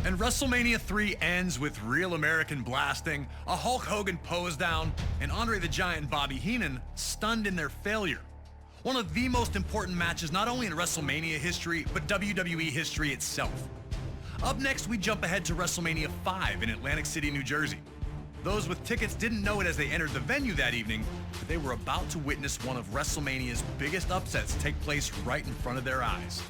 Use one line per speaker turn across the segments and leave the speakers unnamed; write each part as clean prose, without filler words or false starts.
And WrestleMania 3 ends with real American blasting, a Hulk Hogan pose down, and Andre the Giant and Bobby Heenan stunned in their failure. One of the most important matches not only in WrestleMania history, but WWE history itself. Up next, we jump ahead to WrestleMania 5 in Atlantic City, New Jersey. Those with tickets didn't know it as they entered the venue that evening, but they were about to witness one of WrestleMania's biggest upsets take place right in front of their eyes.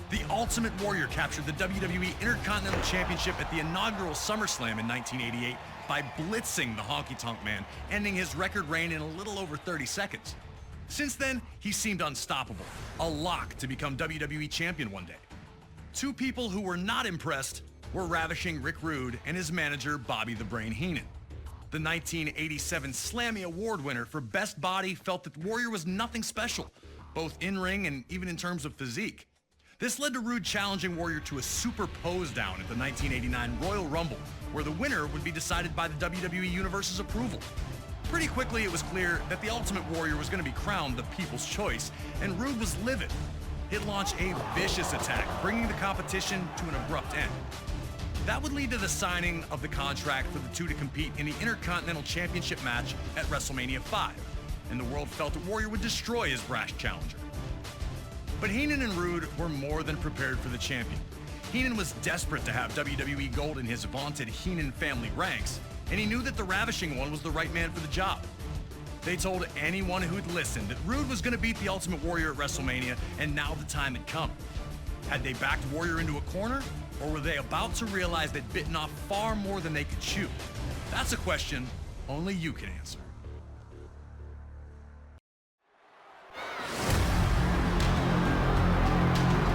The Ultimate Warrior captured the WWE Intercontinental Championship at the inaugural SummerSlam in 1988 by blitzing the Honky Tonk Man, ending his record reign in a little over 30 seconds. Since then, he seemed unstoppable, a lock to become WWE Champion one day. Two people who were not impressed were Ravishing Rick Rude and his manager Bobby the Brain Heenan. The 1987 Slammy Award winner for Best Body felt that Warrior was nothing special, both in-ring and even in terms of physique. This led to Rude challenging Warrior to a super pose down at the 1989 Royal Rumble, where the winner would be decided by the WWE Universe's approval. Pretty quickly, it was clear that the Ultimate Warrior was going to be crowned the people's choice, and Rude was livid. He'd launch a vicious attack, bringing the competition to an abrupt end. That would lead to the signing of the contract for the two to compete in the Intercontinental Championship match at WrestleMania 5, and the world felt that Warrior would destroy his brash challenger. But Heenan and Rude were more than prepared for the champion. Heenan was desperate to have WWE Gold in his vaunted Heenan family ranks, and he knew that the Ravishing one was the right man for the job. They told anyone who'd listened that Rude was going to beat the Ultimate Warrior at WrestleMania, and now the time had come. Had they backed Warrior into a corner, or were they about to realize they'd bitten off far more than they could chew? That's a question only you can answer.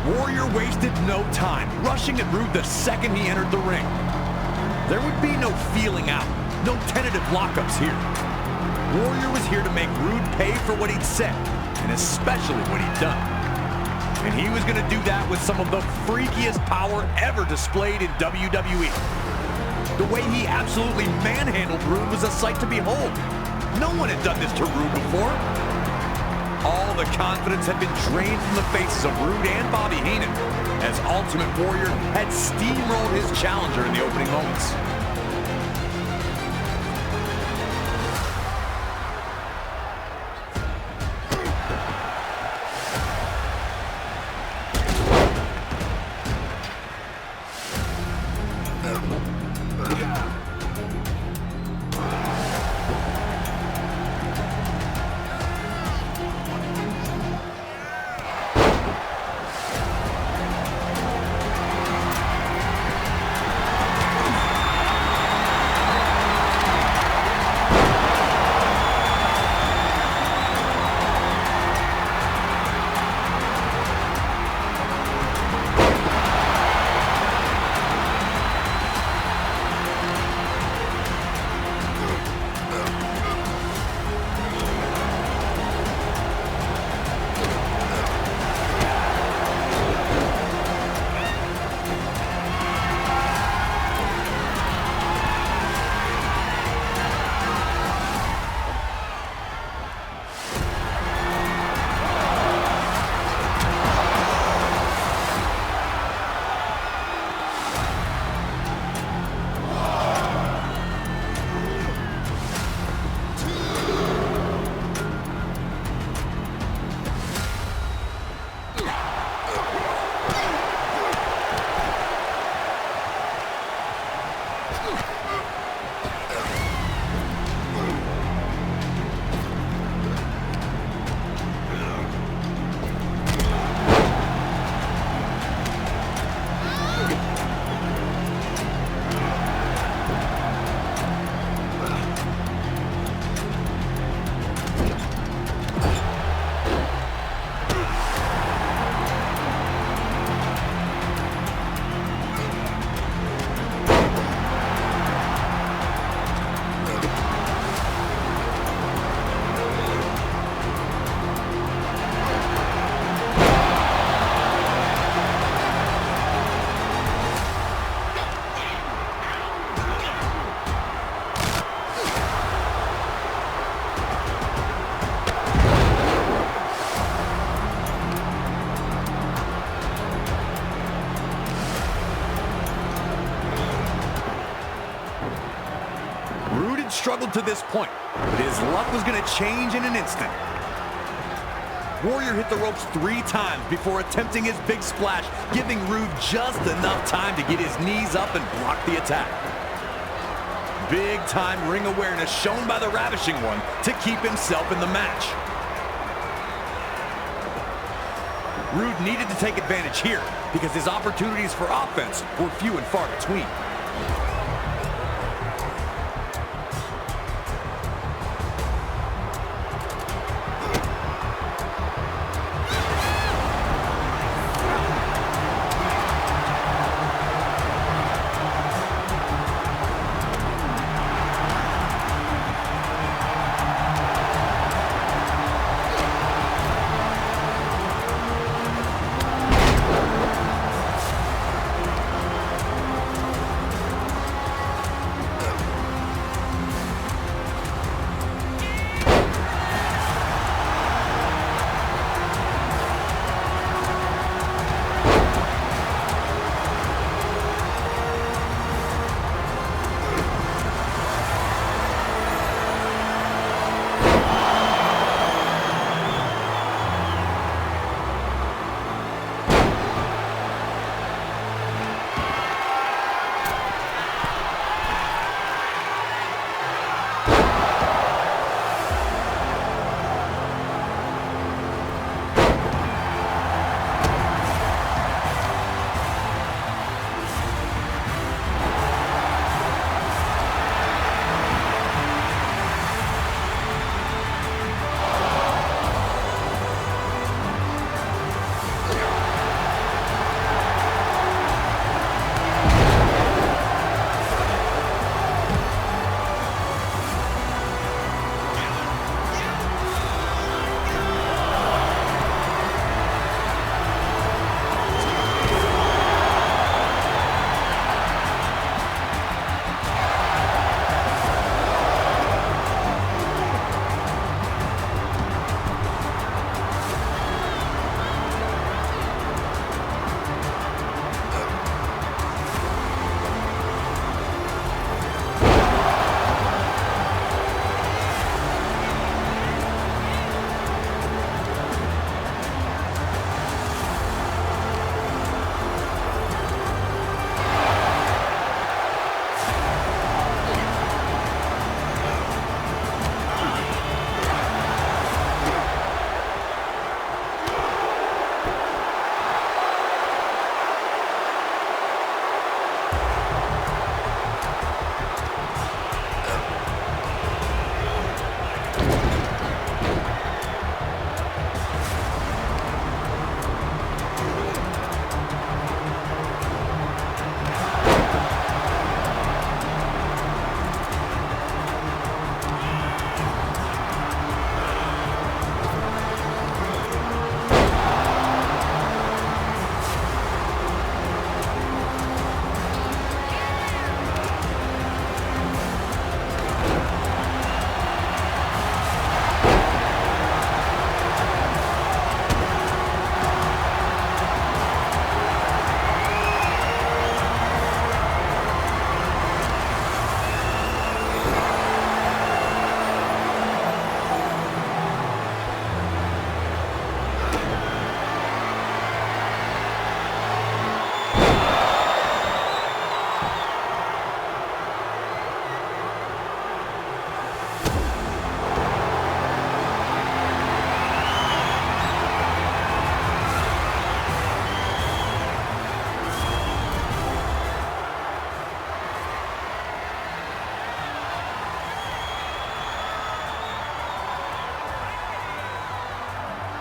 Warrior wasted no time, rushing at Rude the second he entered the ring. There would be no feeling out, no tentative lockups here. Warrior was here to make Rude pay for what he'd said, and especially what he'd done. And he was going to do that with some of the freakiest power ever displayed in WWE. The way he absolutely manhandled Rude was a sight to behold. No one had done this to Rude before. All the confidence had been drained from the faces of Rude and Bobby Heenan, as Ultimate Warrior had steamrolled his challenger in the opening moments. had struggled to this point, but his luck was going to change in an instant. Warrior hit the ropes 3 times before attempting his big splash, giving Rude just enough time to get his knees up and block the attack. Big time ring awareness shown by the Ravishing One to keep himself in the match. Rude needed to take advantage here because his opportunities for offense were few and far between.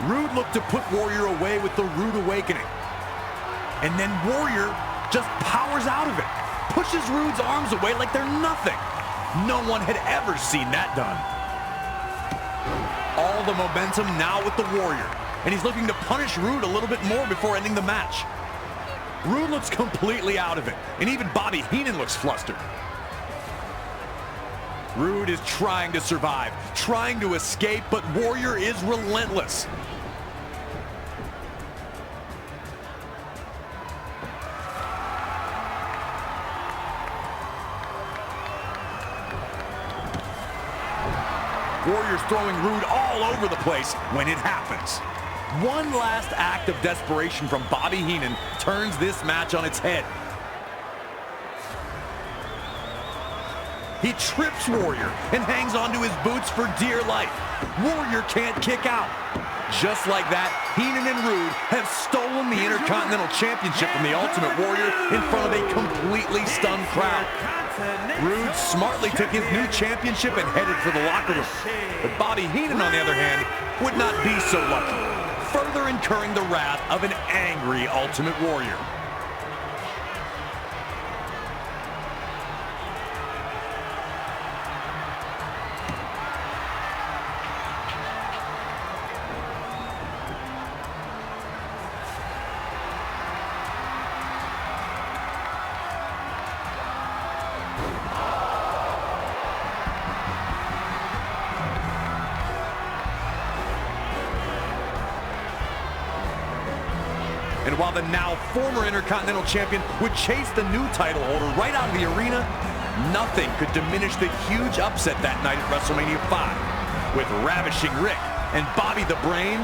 Rude looked to put Warrior away with the Rude Awakening. And then Warrior just powers out of it. Pushes Rude's arms away like they're nothing. No one had ever seen that done. All the momentum now with the Warrior. And he's looking to punish Rude a little bit more before ending the match. Rude looks completely out of it. And even Bobby Heenan looks flustered. Rude is trying to survive, trying to escape, but Warrior is relentless. Warrior's throwing Rude all over the place when it happens. One last act of desperation from Bobby Heenan turns this match on its head. He trips Warrior and hangs onto his boots for dear life. Warrior can't kick out. Just like that, Heenan and Rude have stolen the Intercontinental Championship from the Ultimate Warrior in front of a completely stunned crowd. Rude smartly took his new championship and headed for the locker room. But Bobby Heenan, on the other hand, would not be so lucky, further incurring the wrath of an angry Ultimate Warrior. And while the now former Intercontinental Champion would chase the new title holder right out of the arena, nothing could diminish the huge upset that night at WrestleMania 5, with Ravishing Rick and Bobby the Brain